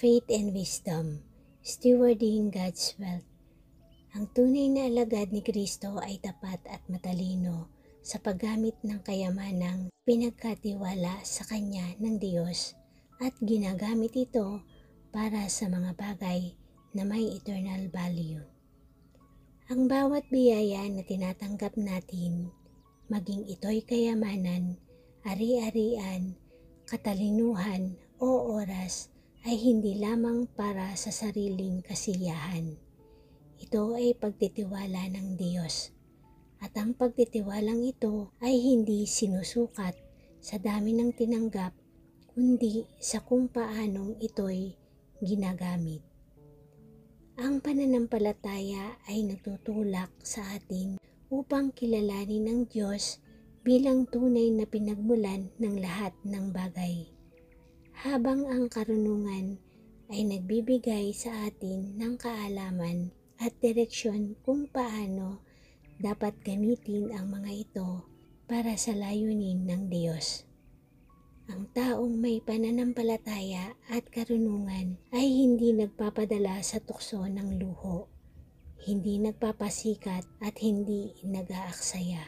Faith and Wisdom, Stewarding God's Wealth. Ang tunay na alagad ni Kristo ay tapat at matalino sa paggamit ng kayamanang pinagkatiwala sa Kanya ng Diyos at ginagamit ito para sa mga bagay na may eternal value. Ang bawat biyaya na tinatanggap natin, maging ito'y kayamanan, ari-arian, katalinuhan o oras, ay hindi lamang para sa sariling kasiyahan. Ito ay pagtitiwala ng Diyos. At ang pagtitiwalang ito ay hindi sinusukat sa dami ng tinanggap, kundi sa kung paanong ito'y ginagamit. Ang pananampalataya ay nagtutulak sa atin upang kilalanin ng Diyos bilang tunay na pinagmulan ng lahat ng bagay. Habang ang karunungan ay nagbibigay sa atin ng kaalaman at direksyon kung paano dapat gamitin ang mga ito para sa layunin ng Diyos. Ang taong may pananampalataya at karunungan ay hindi nagpapadala sa tukso ng luho, hindi nagpapasikat at hindi nag-aaksaya.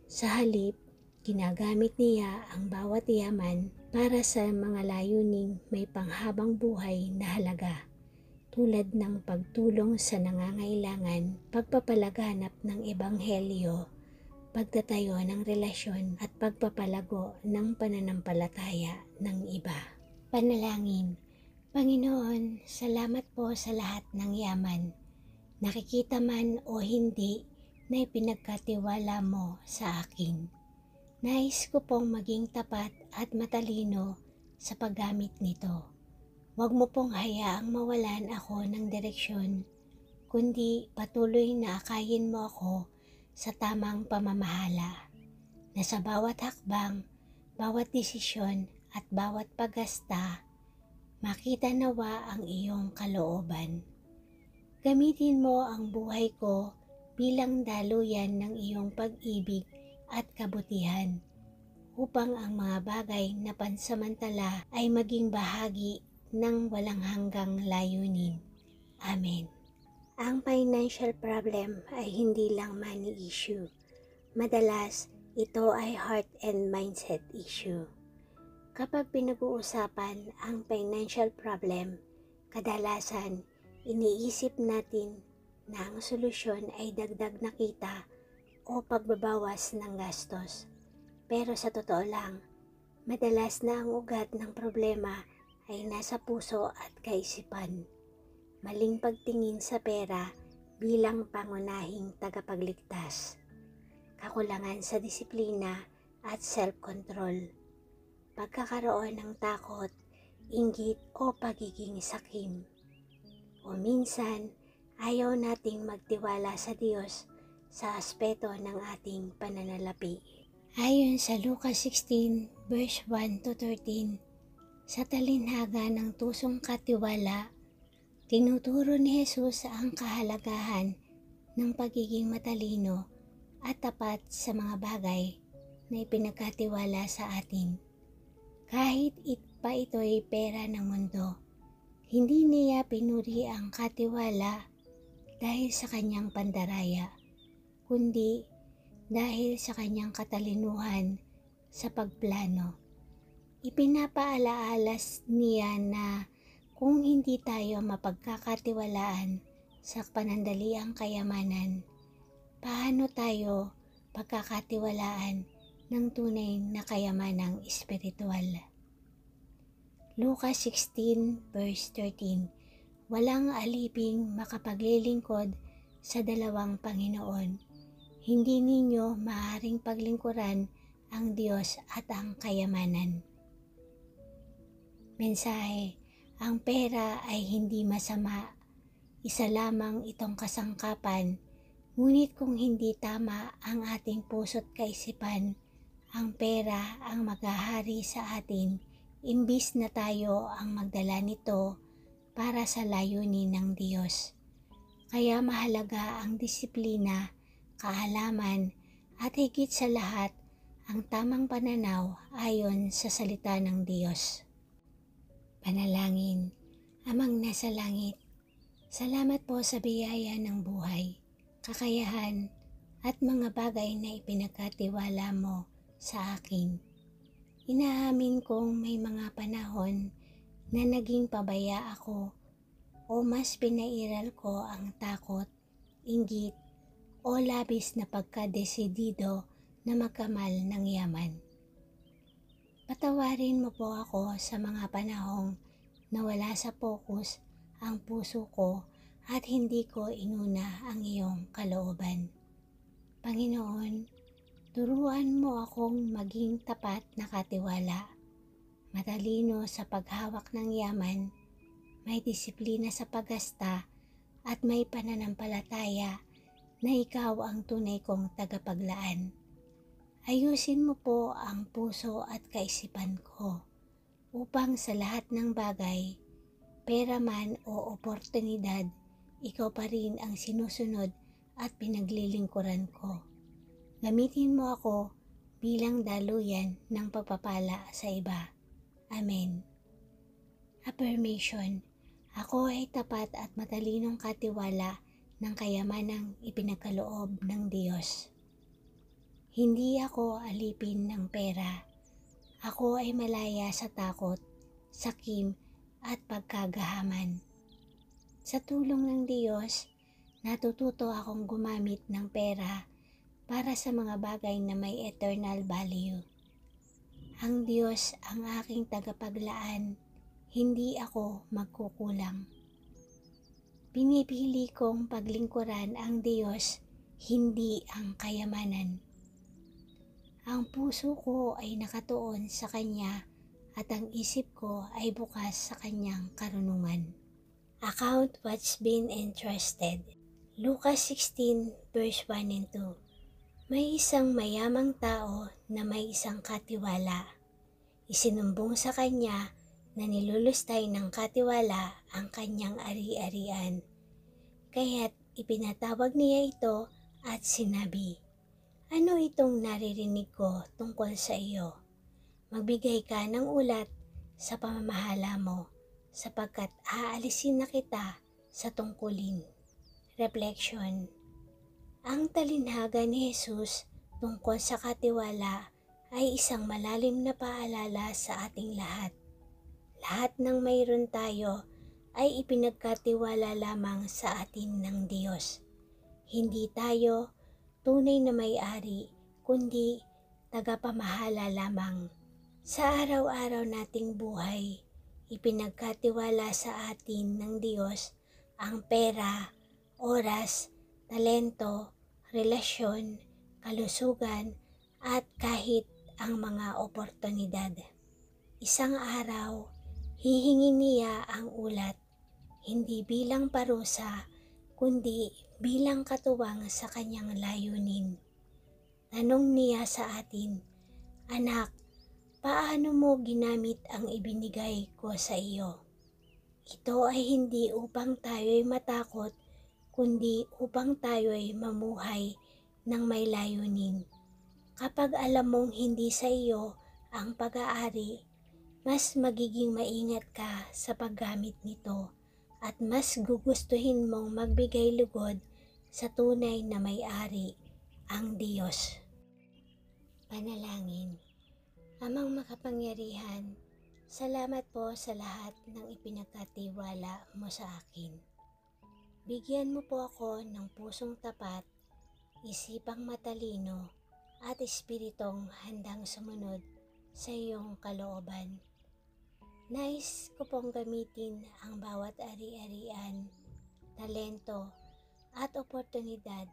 Sa halip, ginagamit niya ang bawat yaman para sa mga layuning may panghabang buhay na halaga, tulad ng pagtulong sa nangangailangan, pagpapalaganap ng ebanghelyo, pagtatayo ng relasyon at pagpapalago ng pananampalataya ng iba. Panalangin. Panginoon, salamat po sa lahat ng yaman, nakikita man o hindi, na ipinagkatiwala mo sa akin. Nais ko pong maging tapat at matalino sa paggamit nito. Huwag mo pong hayaang mawalan ako ng direksyon, kundi patuloy na akayin mo ako sa tamang pamamahala, na sa bawat hakbang, bawat desisyon at bawat paggasta, makita nawa ang iyong kalooban. Gamitin mo ang buhay ko bilang daluyan ng iyong pag-ibig at kabutihan, upang ang mga bagay na pansamantala ay maging bahagi ng walang hanggang layunin. Amen. Ang financial problem ay hindi lang money issue. Madalas, ito ay heart and mindset issue. Kapag pinag-uusapan ang financial problem, kadalasan iniisip natin na ang solusyon ay dagdag na kita o pagbabawas ng gastos. Pero sa totoo lang, madalas na ang ugat ng problema ay nasa puso at kaisipan. Maling pagtingin sa pera bilang pangunahing tagapagligtas, kakulangan sa disiplina at self-control, pagkakaroon ng takot, inggit o pagiging sakim. O minsan, ayaw nating magtiwala sa Diyos sa aspeto ng ating pananalapi. Ayon sa Lucas 16 verse 1-13, sa talinhaga ng tusong katiwala, tinuturo ni Jesus ang kahalagahan ng pagiging matalino at tapat sa mga bagay na ipinagkatiwala sa atin. Kahit ito'y pera ng mundo, hindi niya pinuri ang katiwala dahil sa kanyang pandaraya, kundi dahil sa kanyang katalinuhan sa pagplano. Ipinapaalaala niya na kung hindi tayo mapagkakatiwalaan sa panandaliang kayamanan, paano tayo pagkakatiwalaan ng tunay na kayamanang espiritual? Lucas 16 verse 13, walang aliping makapaglilingkod sa dalawang Panginoon. Hindi ninyo maaaring paglingkuran ang Diyos at ang kayamanan. Mensahe. Ang pera ay hindi masama, isa lamang itong kasangkapan, ngunit kung hindi tama ang ating puso't kaisipan, ang pera ang maghahari sa atin, imbis na tayo ang magdala nito para sa layunin ng Diyos. Kaya mahalaga ang disiplina, kaalaman, at higit sa lahat, ang tamang pananaw ayon sa salita ng Diyos. Panalangin. Amang nasa langit, salamat po sa biyaya ng buhay, kakayahan, at mga bagay na ipinagkatiwala mo sa akin. Inaamin kong may mga panahon na naging pabaya ako o mas pinairal ko ang takot, inggit, o labis na pagkadesidido na magkamal ng yaman. Patawarin mo po ako sa mga panahong nawala sa focus ang puso ko at hindi ko inuna ang iyong kalooban. Panginoon, turuan mo akong maging tapat na katiwala, matalino sa paghawak ng yaman, may disiplina sa paggasta at may pananampalataya na ikaw ang tunay kong tagapaglaan. Ayusin mo po ang puso at kaisipan ko upang sa lahat ng bagay, pera man o oportunidad, ikaw pa rin ang sinusunod at pinaglilingkuran ko. Gamitin mo ako bilang daluyan ng pagpapala sa iba. Amen. Affirmation: ako ay tapat at matalinong katiwala ng kayamanang ipinagkaloob ng Diyos. Hindi ako alipin ng pera. Ako ay malaya sa takot, sakim at pagkagahaman. Sa tulong ng Diyos, natututo akong gumamit ng pera para sa mga bagay na may eternal value. Ang Diyos ang aking tagapaglaan, hindi ako magkukulang. Pinipili kong paglingkuran ang Diyos, hindi ang kayamanan. Ang puso ko ay nakatuon sa Kanya at ang isip ko ay bukas sa Kanyang karunungan. Account what's been entrusted. Lucas 16 verse 1 and 2. May isang mayamang tao na may isang katiwala. Isinumbong sa kanya na nilulustay ng katiwala ang kanyang ari-arian. Kaya't ipinatawag niya ito at sinabi, ano itong naririnig ko tungkol sa iyo? Magbigay ka ng ulat sa pamamahala mo, sapagkat aalisin na kita sa tungkulin. Reflection: ang talinhaga ni Jesus tungkol sa katiwala ay isang malalim na paalala sa ating lahat. Lahat ng mayroon tayo ay ipinagkatiwala lamang sa atin ng Diyos. Hindi tayo tunay na may-ari, kundi tagapamahala lamang. Sa araw-araw nating buhay, ipinagkatiwala sa atin ng Diyos ang pera, oras, talento, relasyon, kalusugan, at kahit ang mga oportunidad. Isang araw, hihingin niya ang ulat, hindi bilang parusa, kundi bilang katuwang sa kanyang layunin. Tanong niya sa atin, anak, paano mo ginamit ang ibinigay ko sa iyo? Ito ay hindi upang tayo'y matakot, kundi upang tayo'y mamuhay ng may layunin. Kapag alam mong hindi sa iyo ang pag-aari, mas magiging maingat ka sa paggamit nito at mas gugustuhin mong magbigay lugod sa tunay na may-ari, ang Diyos. Panalangin. Amang makapangyarihan, salamat po sa lahat ng ipinagkatiwala mo sa akin. Bigyan mo po ako ng pusong tapat, isipang matalino, at espiritong handang sumunod sa iyong kalooban. Nais ko pong gamitin ang bawat ari-arian, talento, at oportunidad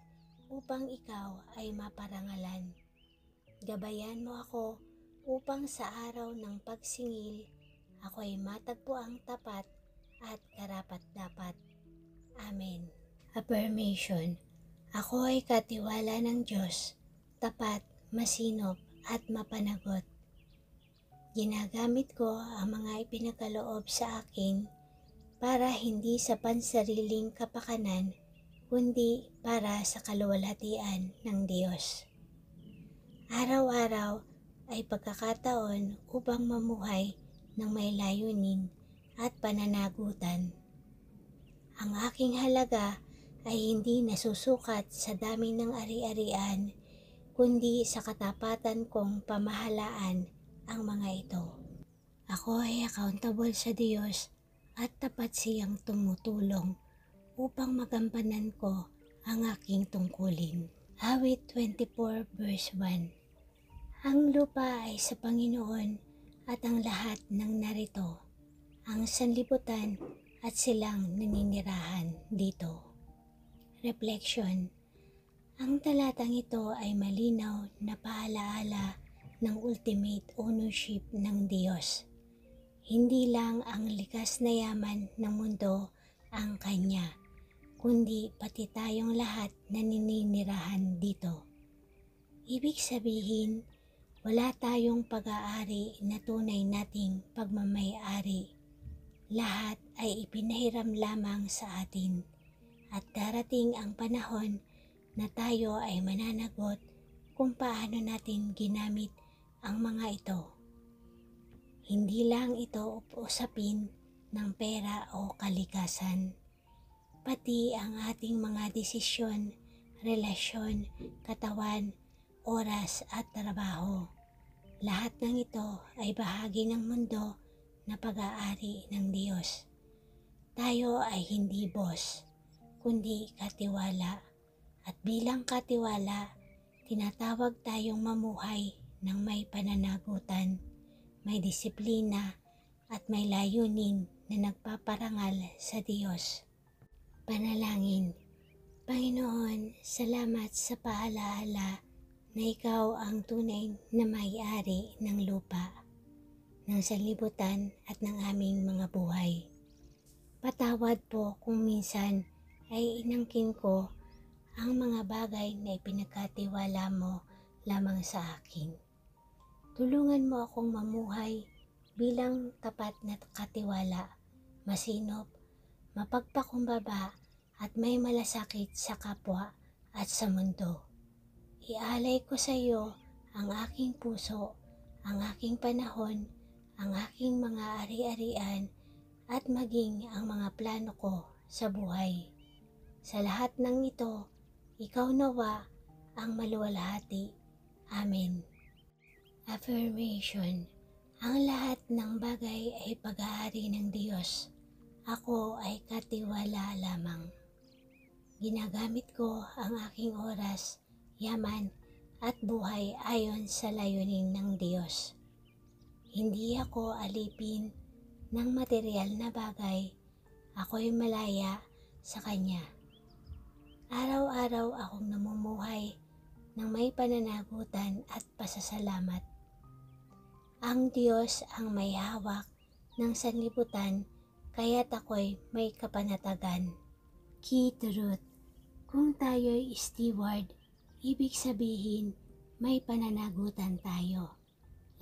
upang ikaw ay maparangalan. Gabayan mo ako upang sa araw ng pagsingil, ako ay matagpo ang tapat at karapat-dapat. Amen. Affirmation: ako ay katiwala ng Diyos, tapat, masinop, at mapanagot. Ginagamit ko ang mga ipinagkaloob sa akin para hindi sa pansariling kapakanan, kundi para sa kaluwalhatian ng Diyos. Araw-araw ay pagkakataon upang mamuhay ng may layunin at pananagutan. Ang aking halaga ay hindi nasusukat sa dami ng ari-arian, kundi sa katapatan kong pamahalaan ang mga ito. Ako ay accountable sa Diyos at tapat siyang tumutulong upang magampanan ko ang aking tungkulin. Awit 24 verse 1. Ang lupa ay sa Panginoon at ang lahat ng narito, ang sanlibutan at silang naninirahan dito. Reflection. Ang talatang ito ay malinaw na paalaala ng ultimate ownership ng Diyos. Hindi lang ang likas na yaman ng mundo ang Kanya, kundi pati tayong lahat na naninirahan dito. Ibig sabihin, wala tayong pag-aari na tunay nating pagmamay-ari. Lahat ay ipinahiram lamang sa atin at darating ang panahon na tayo ay mananagot kung paano natin ginamit ang mga ito. Hindi lang ito usapin ng pera o kalikasan, pati ang ating mga desisyon, relasyon, katawan, oras at trabaho. Lahat ng ito ay bahagi ng mundo na pag-aari ng Diyos. Tayo ay hindi boss, kundi katiwala. At bilang katiwala, tinatawag tayong mamuhay ng may pananagutan, may disiplina at may layunin na nagpaparangal sa Diyos. Panalangin. Panginoon, salamat sa paalaala na ikaw ang tunay na may-ari ng lupa, ng sanlibutan at ng aming mga buhay. Patawad po kung minsan ay inangkin ko ang mga bagay na ipinagkatiwala mo lamang sa akin. Tulungan mo akong mamuhay bilang tapat na katiwala, masinop, mapagpakumbaba at may malasakit sa kapwa at sa mundo. Ialay ko sa iyo ang aking puso, ang aking panahon, ang aking mga ari-arian at maging ang mga plano ko sa buhay. Sa lahat ng ito, ikaw nawa ang maluwalhati. Amen. Affirmation. Ang lahat ng bagay ay pag-aari ng Diyos. Ako ay katiwala lamang. Ginagamit ko ang aking oras, yaman at buhay ayon sa layunin ng Diyos. Hindi ako alipin ng material na bagay, ako'y malaya sa Kanya. Araw-araw akong namumuhay ng may pananagutan at pasasalamat. Ang Diyos ang may hawak ng sanlibutan, kaya't ako'y may kapanatagan. Key truth. Kung tayo'y steward, ibig sabihin, may pananagutan tayo.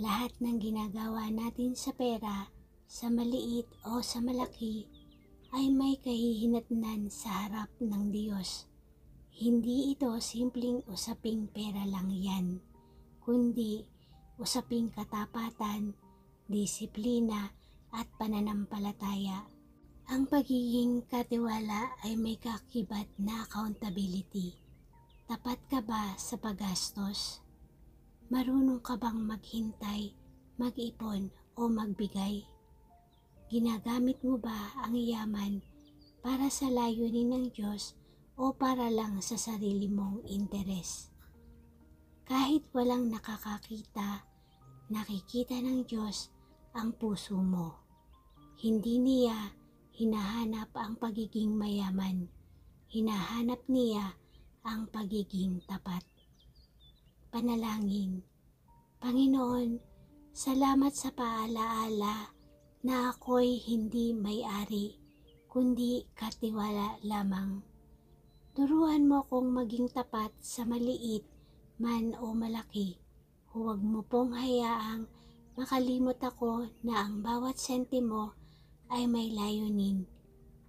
Lahat ng ginagawa natin sa pera, sa maliit o sa malaki, ay may kahihinatnan sa harap ng Diyos. Hindi ito simpleng usaping pera lang yan, kundi usaping katapatan, disiplina at pananampalataya. Ang pagiging katiwala ay may kakibat na accountability. Tapat ka ba sa paggastos? Marunong ka bang maghintay, mag-ipon o magbigay? Ginagamit mo ba ang yaman para sa layunin ng Diyos o para lang sa sarili mong interes? Kahit walang nakakakita, nakikita ng Diyos ang puso mo. Hindi niya hinahanap ang pagiging mayaman, hinahanap niya ang pagiging tapat. Panalangin. Panginoon, salamat sa paalaala na ako'y hindi may-ari, kundi katiwala lamang. Turuan mo kong maging tapat sa maliit man o malaki. Huwag mo pong hayaang makalimot ako na ang bawat sentimo ay may layunin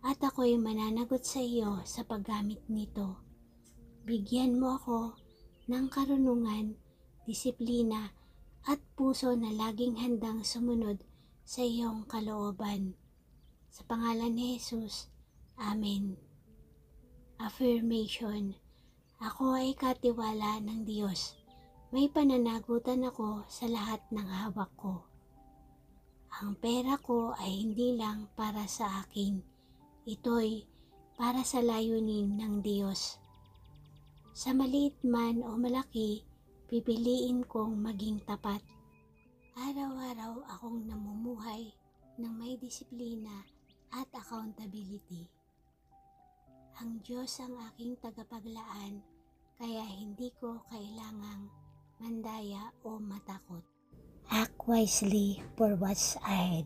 at ako'y mananagot sa iyo sa paggamit nito. Bigyan mo ako ng karunungan, disiplina at puso na laging handang sumunod sa iyong kalooban. Sa pangalan ni Jesus, Amen. Affirmation: ako ay katiwala ng Diyos. May pananagutan ako sa lahat ng hawak ko. Ang pera ko ay hindi lang para sa akin. Ito'y para sa layunin ng Diyos. Sa maliit man o malaki, pipiliin kong maging tapat. Araw-araw akong namumuhay ng may disiplina at accountability. Ang Diyos ang aking tagapaglaan, kaya hindi ko kailangang mandaya o matakot. Act wisely for what's ahead.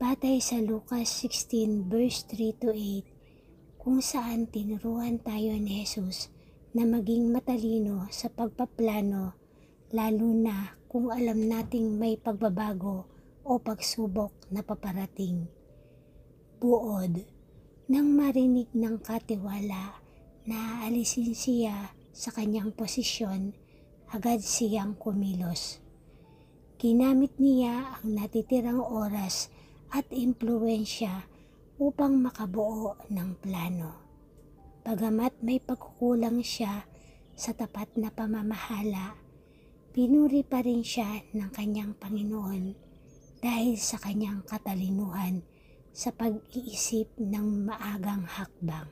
Batay sa Lucas 16 verse 3-8, kung saan tinuruan tayo ni Jesus na maging matalino sa pagpaplano, lalo na kung alam nating may pagbabago o pagsubok na paparating. Buod, nang marinig ng katiwala na aalisin siya sa kanyang posisyon, agad siyang kumilos. Ginamit niya ang natitirang oras at impluwensya upang makabuo ng plano. Bagamat may pagkukulang siya sa tapat na pamamahala, pinuri pa rin siya ng kanyang Panginoon dahil sa kanyang katalinuhan sa pag-iisip ng maagang hakbang.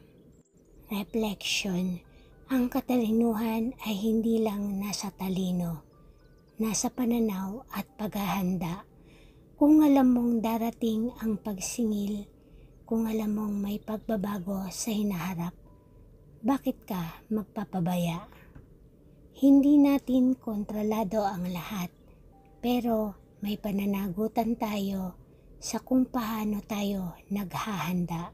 Reflection: ang katalinuhan ay hindi lang nasa talino, nasa pananaw at paghahanda. Kung alam mong darating ang pagsingil, kung alam mong may pagbabago sa hinaharap, bakit ka magpapabaya? Hindi natin kontrolado ang lahat, pero may pananagutan tayo sa kung paano tayo naghahanda.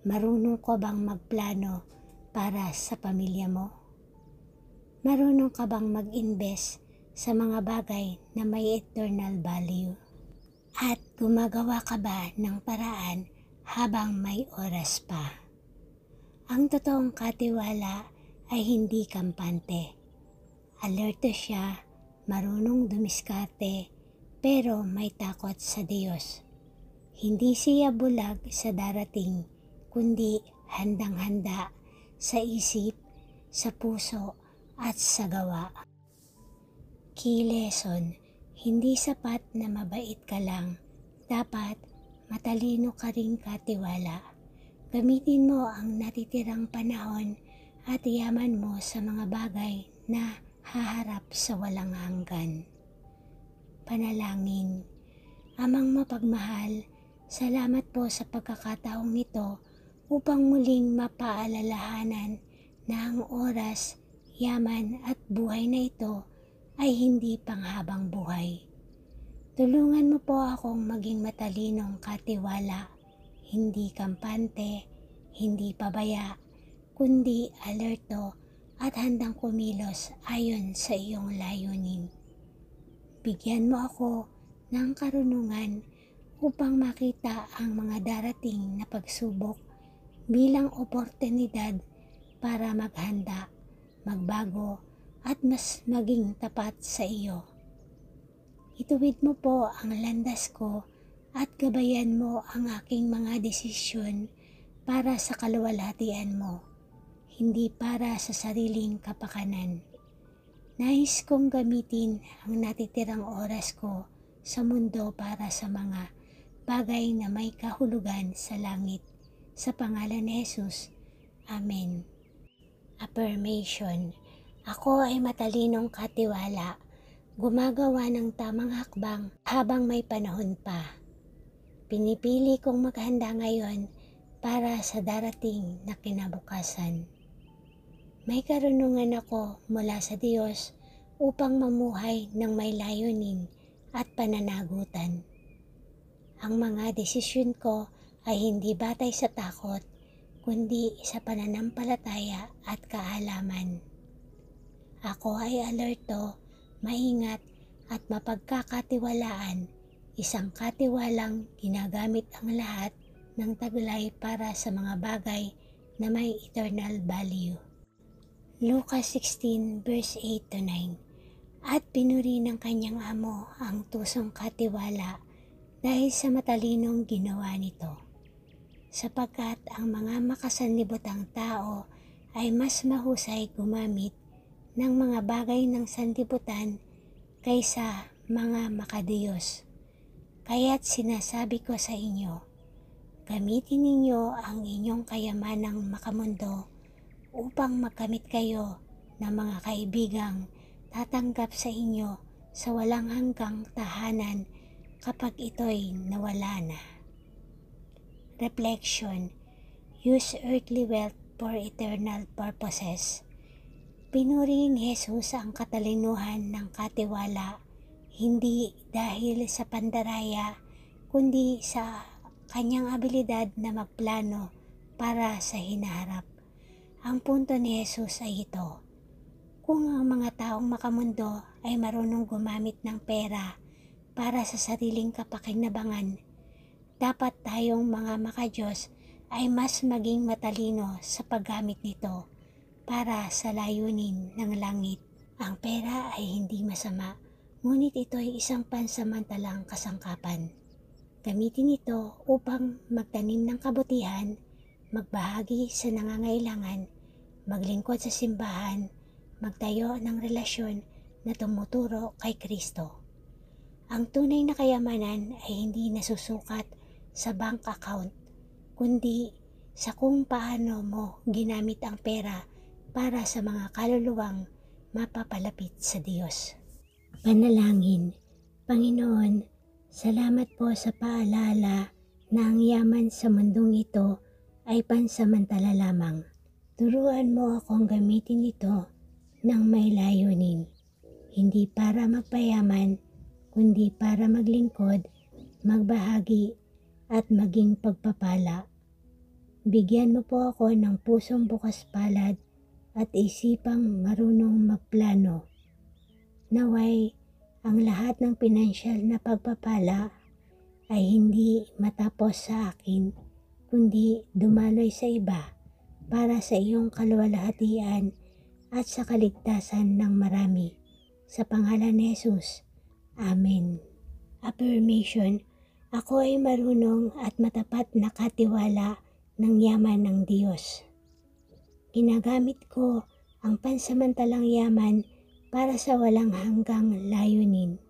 Marunong ka bang magplano para sa pamilya mo? Marunong ka bang mag-invest sa mga bagay na may eternal value? At gumagawa ka ba ng paraan habang may oras pa? Ang totoong katiwala ay hindi kampante. Alerto siya, marunong dumiskarte, pero may takot sa Diyos. Hindi siya bulag sa darating, kundi handang-handa sa isip, sa puso at sa gawa. Key lesson: hindi sapat na mabait ka lang, dapat matalino ka ring katiwala. Gamitin mo ang natitirang panahon at yaman mo sa mga bagay na haharap sa walang hanggan. Panalangin. Amang mapagmahal, salamat po sa pagkakataong ito upang muling mapaalalahanan na ang oras, yaman at buhay na ito ay hindi panghabang buhay. Tulungan mo po akong maging matalinong katiwala, hindi kampante, hindi pabaya, kundi alerto at handang kumilos ayon sa iyong layunin. Bigyan mo ako ng karunungan upang makita ang mga darating na pagsubok bilang oportunidad para maghanda, magbago at mas maging tapat sa iyo. Ituwid mo po ang landas ko at gabayan mo ang aking mga desisyon para sa kaluwalhatian mo, hindi para sa sariling kapakanan. Nais kong gamitin ang natitirang oras ko sa mundo para sa mga bagay na may kahulugan sa langit. Sa pangalan ni Jesus, Amen. Affirmation: ako ay matalinong katiwala, gumagawa ng tamang hakbang habang may panahon pa. Pinipili kong maghanda ngayon para sa darating na kinabukasan. May karunungan ako mula sa Diyos upang mamuhay ng may layunin at pananagutan. Ang mga desisyon ko ay hindi batay sa takot, kundi sa pananampalataya at kaalaman. Ako ay alerto, maingat at mapagkakatiwalaan, isang katiwalang ginagamit ang lahat ng taglay para sa mga bagay na may eternal value. Lucas 16 verse 8-9. At pinuri ng kanyang amo ang tusong katiwala dahil sa matalinong ginawa nito. Sapagkat ang mga makasanlibutang tao ay mas mahusay gumamit ng mga bagay ng sanlibutan kaysa mga makadiyos. Kaya't sinasabi ko sa inyo, gamitin ninyo ang inyong kayamanang makamundo upang magkamit kayo ng mga kaibigang tatanggap sa inyo sa walang hanggang tahanan kapag ito'y nawala na. Reflection: use earthly wealth for eternal purposes. Pinuri ni Jesus ang katalinuhan ng katiwala, hindi dahil sa pandaraya, kundi sa kanyang abilidad na magplano para sa hinaharap. Ang punto ni Jesus ay ito: kung ang mga taong makamundo ay marunong gumamit ng pera para sa sariling kapakinabangan, dapat tayong mga makadiyos ay mas maging matalino sa paggamit nito para sa layunin ng langit. Ang pera ay hindi masama, ngunit ito ay isang pansamantalang kasangkapan. Gamitin ito upang magtanim ng kabutihan, magbahagi sa nangangailangan, maglingkod sa simbahan, magtayo ng relasyon na tumuturo kay Kristo. Ang tunay na kayamanan ay hindi nasusukat sa bank account, kundi sa kung paano mo ginamit ang pera para sa mga kaluluwang mapapalapit sa Diyos. Panalangin. Panginoon, salamat po sa paalala na ang yaman sa mundong ito ay pansamantala lamang. Turuan mo akong gamitin ito ng may layunin, hindi para magpayaman, kundi para maglingkod, magbahagi, at maging pagpapala. Bigyan mo po ako ng pusong bukas palad at isipang marunong magplano. Naway, ang lahat ng pinansyal na pagpapala ay hindi matapos sa akin, kundi dumaloy sa iba para sa iyong kaluwalhatian at sa kaligtasan ng marami. Sa pangalan ni Jesus. Amen. Affirmation: ako ay marunong at matapat na katiwala ng yaman ng Diyos. Ginagamit ko ang pansamantalang yaman para sa walang hanggang layunin.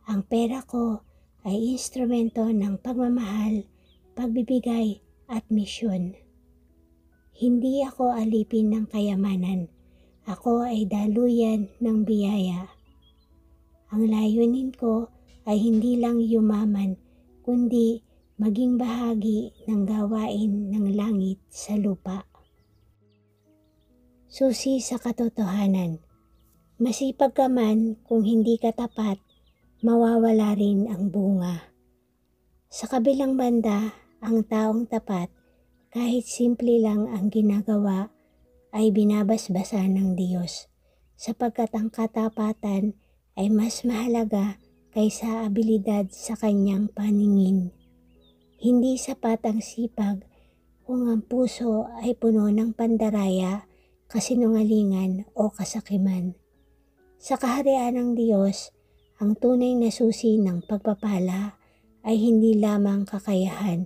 Ang pera ko ay instrumento ng pagmamahal, pagbibigay at misyon. Hindi ako alipin ng kayamanan. Ako ay daluyan ng biyaya. Ang layunin ko ay hindi lang yumaman, kundi maging bahagi ng gawain ng langit sa lupa. Susi sa katotohanan. Masipag ka man, kung hindi ka tapat, mawawala rin ang bunga. Sa kabilang banda, ang taong tapat, kahit simple lang ang ginagawa, ay binabasbasan ng Diyos, sapagkat ang katapatan ay mas mahalaga kaysa abilidad sa kanyang paningin. Hindi sapat ang sipag kung ang puso ay puno ng pandaraya, kasinungalingan o kasakiman. Sa kaharian ng Diyos, ang tunay na susi ng pagpapala ay hindi lamang kakayahan,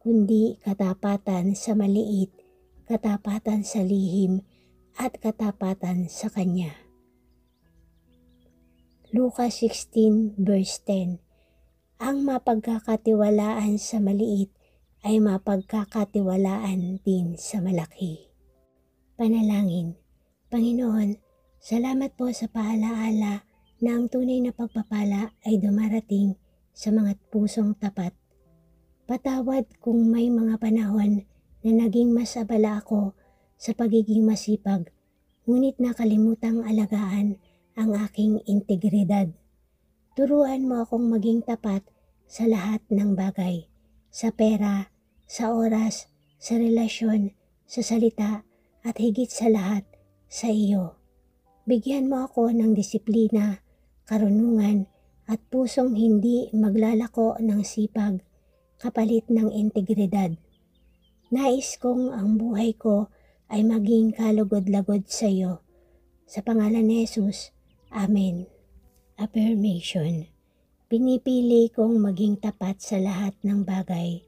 kundi katapatan sa maliit, katapatan sa lihim, at katapatan sa Kanya. Lucas 16 verse 10. Ang mapagkakatiwalaan sa maliit ay mapagkakatiwalaan din sa malaki. Panalangin. Panginoon, salamat po sa paalaala na ang tunay na pagpapala ay dumarating sa mga pusong tapat. Patawad kung may mga panahon na naging mas abala ako sa pagiging masipag, ngunit nakalimutang alagaan ang aking integridad. Turuan mo akong maging tapat sa lahat ng bagay, sa pera, sa oras, sa relasyon, sa salita, at higit sa lahat, sa iyo. Bigyan mo ako ng disiplina, karunungan, at pusong hindi maglalako ng sipag, kapalit ng integridad. Nais kong ang buhay ko ay maging kalugod-lagod sa iyo. Sa pangalan ni Jesus, Amen. Affirmation. Pinipili kong maging tapat sa lahat ng bagay,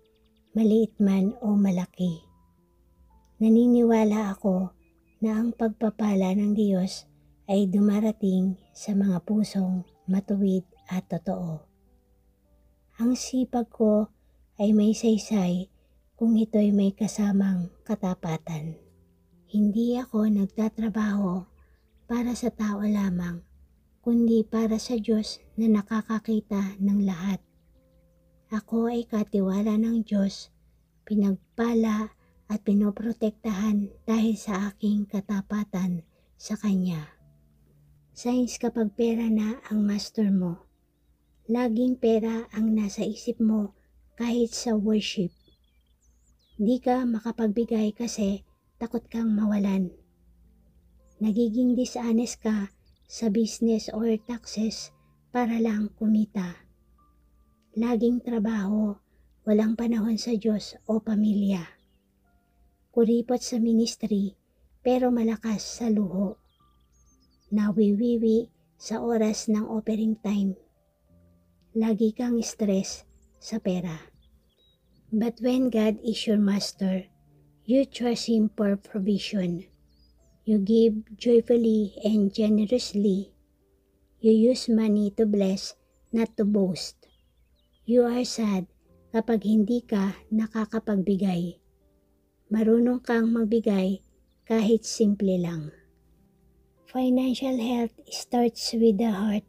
maliit man o malaki. Naniniwala ako na ang pagpapala ng Diyos ay dumarating sa mga pusong matuwid at totoo. Ang sipag ko ay may saysay kung ito'y may kasamang katapatan. Hindi ako nagtatrabaho para sa tao lamang, kundi para sa Diyos na nakakakita ng lahat. Ako ay katiwala ng Diyos, pinagpala at pinoprotektahan dahil sa aking katapatan sa Kanya. Signs kapag pera na ang master mo. Laging pera ang nasa isip mo kahit sa worship. Di ka makapagbigay kasi takot kang mawalan. Nagiging dishonest ka sa business or taxes para lang kumita. Laging trabaho, walang panahon sa Diyos o pamilya. Kuripot sa ministry pero malakas sa luho. Nawiwiwi sa oras ng offering time. Lagi kang stress sa pera. But when God is your master, you trust Him for provision. You give joyfully and generously. You use money to bless, not to boast. You are sad kapag hindi ka nakakapagbigay. Marunong kang magbigay kahit simple lang. Financial health starts with the heart.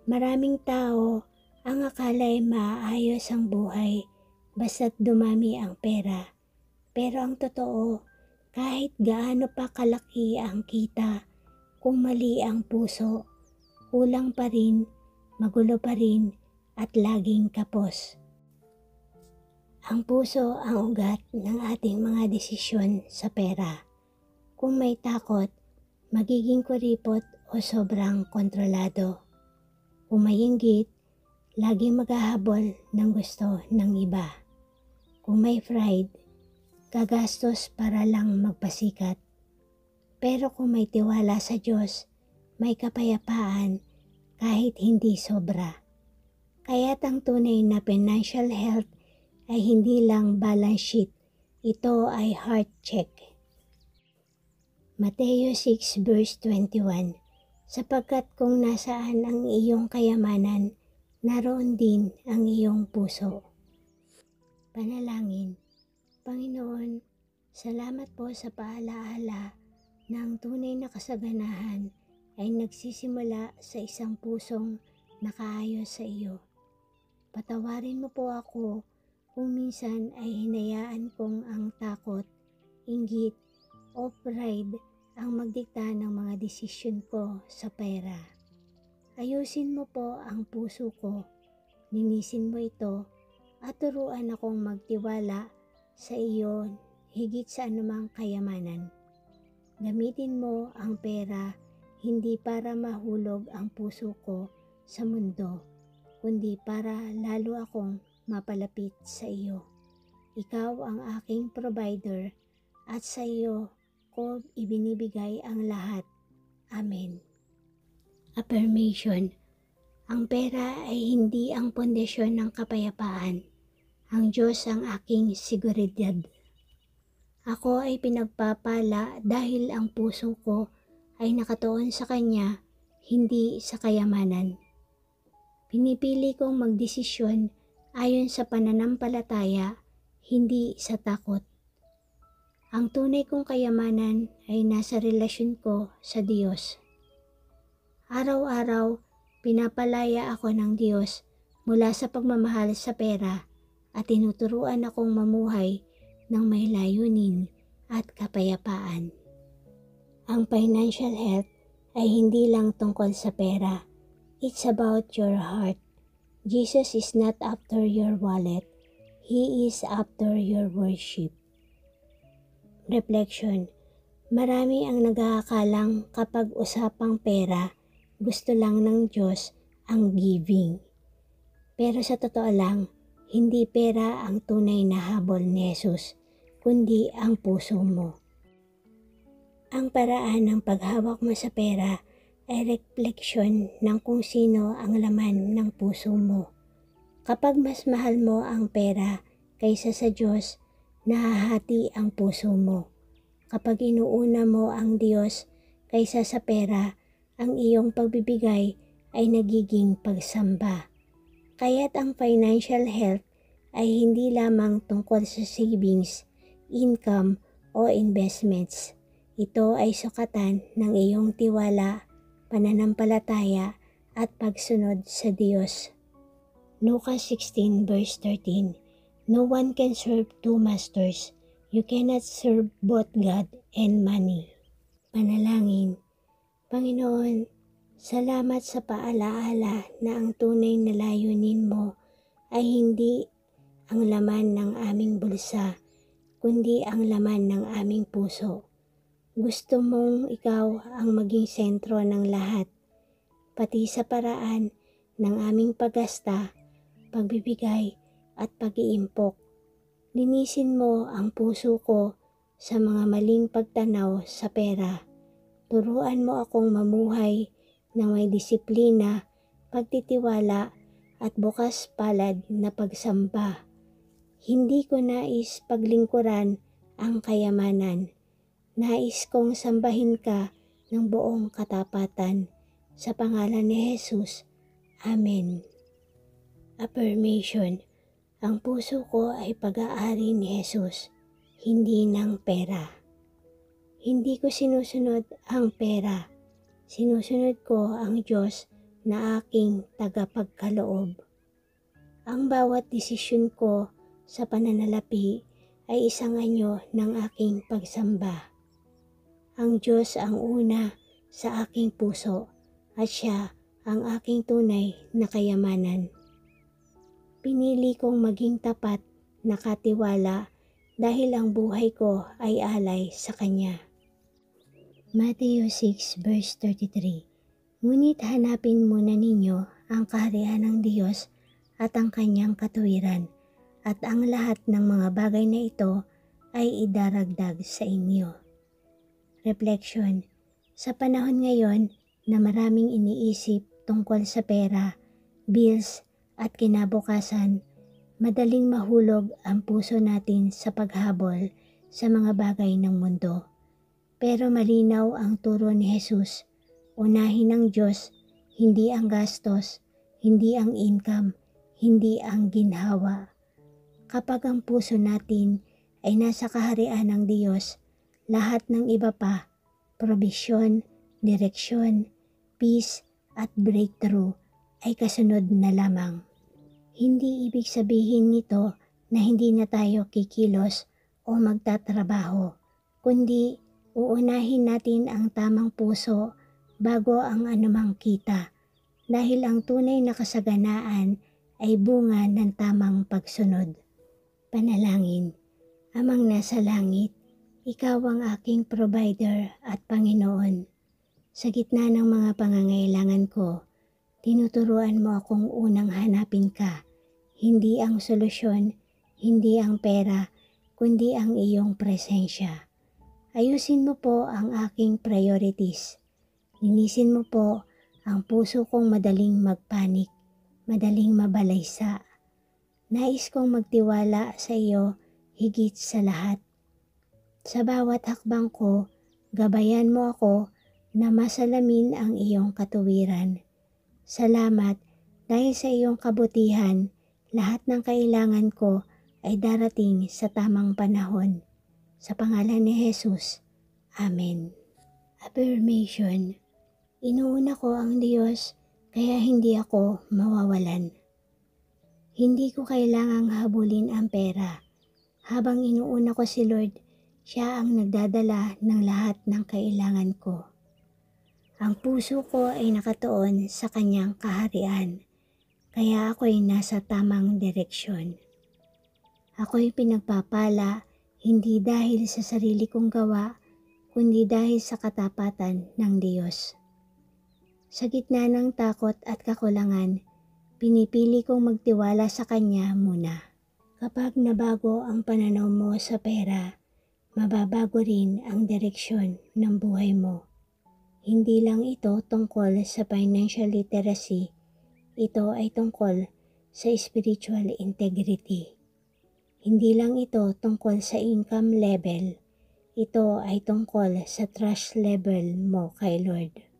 Maraming tao ang akala ay maayos ang buhay basta't dumami ang pera. Pero ang totoo, kahit gaano pa kalaki ang kita, kung mali ang puso, kulang pa rin, magulo pa rin, at laging kapos. Ang puso ang ugat ng ating mga desisyon sa pera. Kung may takot, magiging kuripot o sobrang kontrolado. Kung may inggit, laging maghahabol ng gusto ng iba. Kung may pride, gagastos para lang magpasikat. Pero kung may tiwala sa Diyos, may kapayapaan kahit hindi sobra. Kaya't ang tunay na financial health ay hindi lang balance sheet, ito ay heart check. Mateo 6 verse 21, sapagkat kung nasaan ang iyong kayamanan, naroon din ang iyong puso. Panalangin. Panginoon, salamat po sa paalaala na ang tunay na kasaganahan ay nagsisimula sa isang pusong nakaayos sa iyo. Patawarin mo po ako kung minsan ay hinayaan kong ang takot, inggit o pride ang magdikta ng mga desisyon ko sa pera. Ayusin mo po ang puso ko, linisin mo ito at turuan akong magtiwala sa iyo higit sa anumang kayamanan. Gamitin mo ang pera hindi para mahulog ang puso ko sa mundo, kundi para lalo akong mapalapit sa iyo. Ikaw ang aking provider at sa iyo ko ibinibigay ang lahat. Amen. Affirmation. Ang pera ay hindi ang pundasyon ng kapayapaan. Ang Diyos ang aking seguridad. Ako ay pinagpapala dahil ang puso ko ay nakatuon sa Kanya, hindi sa kayamanan. Pinipili kong magdesisyon ayon sa pananampalataya, hindi sa takot. Ang tunay kong kayamanan ay nasa relasyon ko sa Diyos. Araw-araw, pinapalaya ako ng Diyos mula sa pagmamahal sa pera at tinuturuan akong mamuhay ng may layunin at kapayapaan. Ang financial health ay hindi lang tungkol sa pera. It's about your heart. Jesus is not after your wallet. He is after your worship. Reflection. Marami ang nag-aakalang kapag usapang pera, gusto lang ng Diyos ang giving. Pero sa totoo lang, hindi pera ang tunay na habol ni Jesus, kundi ang puso mo. Ang paraan ng paghawak mo sa pera ay refleksyon ng kung sino ang laman ng puso mo. Kapag mas mahal mo ang pera kaysa sa Diyos, nahahati ang puso mo. Kapag inuuna mo ang Diyos kaysa sa pera, ang iyong pagbibigay ay nagiging pagsamba. Kaya't ang financial health ay hindi lamang tungkol sa savings, income o investments. Ito ay sukatan ng iyong tiwala, pananampalataya at pagsunod sa Diyos. Lucas 16 verse 13. No one can serve two masters. You cannot serve both God and money. Panalangin. Panginoon, salamat sa paalaala na ang tunay na layunin mo ay hindi ang laman ng aming bulsa, kundi ang laman ng aming puso. Gusto mong ikaw ang maging sentro ng lahat, pati sa paraan ng aming paggasta, pagbibigay at pag-iimpok. Linisin mo ang puso ko sa mga maling pagtanaw sa pera. Turuan mo akong mamuhay ng may disiplina, pagtitiwala at bukas palad na pagsamba. Hindi ko nais paglingkuran ang kayamanan. Nais kong sambahin ka ng buong katapatan. Sa pangalan ni Jesus. Amen. Affirmation. Ang puso ko ay pag-aari ni Jesus, hindi ng pera. Hindi ko sinusunod ang pera. Sinusunod ko ang Diyos na aking tagapagkaloob. Ang bawat desisyon ko sa pananalapi ay isang anyo ng aking pagsamba. Ang Diyos ang una sa aking puso at Siya ang aking tunay na kayamanan. Pinili kong maging tapat na katiwala dahil ang buhay ko ay alay sa Kanya. Matthew 6 verse 33. Ngunit hanapin muna ninyo ang kaharian ng Diyos at ang Kanyang katuwiran, at ang lahat ng mga bagay na ito ay idaragdag sa inyo. Reflection. Sa panahon ngayon na maraming iniisip tungkol sa pera, bills at kinabukasan, madaling mahulog ang puso natin sa paghabol sa mga bagay ng mundo. Pero malinaw ang turo ni Jesus. Unahin ng Diyos, hindi ang gastos, hindi ang income, hindi ang ginhawa. Kapag ang puso natin ay nasa kaharian ng Diyos, lahat ng iba pa, probisyon, direksyon, peace at breakthrough ay kasunod na lamang. Hindi ibig sabihin nito na hindi na tayo kikilos o magtatrabaho, kundi uunahin natin ang tamang puso bago ang anumang kita, dahil ang tunay na kasaganaan ay bunga ng tamang pagsunod. Panalangin. Amang nasa langit, Ikaw ang aking provider at Panginoon. Sa gitna ng mga pangangailangan ko, tinuturuan mo akong unang hanapin ka, hindi ang solusyon, hindi ang pera, kundi ang iyong presensya. Ayusin mo po ang aking priorities. Linisin mo po ang puso kong madaling magpanik, madaling mabalaysa. Nais kong magtiwala sa iyo higit sa lahat. Sa bawat hakbang ko, gabayan mo ako na masalamin ang iyong katuwiran. Salamat dahil sa iyong kabutihan, lahat ng kailangan ko ay darating sa tamang panahon. Sa pangalan ni Jesus. Amen. Affirmation. Inuuna ko ang Diyos, kaya hindi ako mawawalan. Hindi ko kailangang habulin ang pera. Habang inuuna ko si Lord, Siya ang nagdadala ng lahat ng kailangan ko. Ang puso ko ay nakatuon sa Kanyang kaharian, kaya ako'y nasa tamang direksyon. Ako'y pinagpapala hindi dahil sa sarili kong gawa, kundi dahil sa katapatan ng Diyos. Sa gitna ng takot at kakulangan, pinipili kong magtiwala sa Kanya muna. Kapag nabago ang pananaw mo sa pera, mababago rin ang direksyon ng buhay mo. Hindi lang ito tungkol sa financial literacy, ito ay tungkol sa spiritual integrity. Hindi lang ito tungkol sa income level, ito ay tungkol sa trust level mo kay Lord.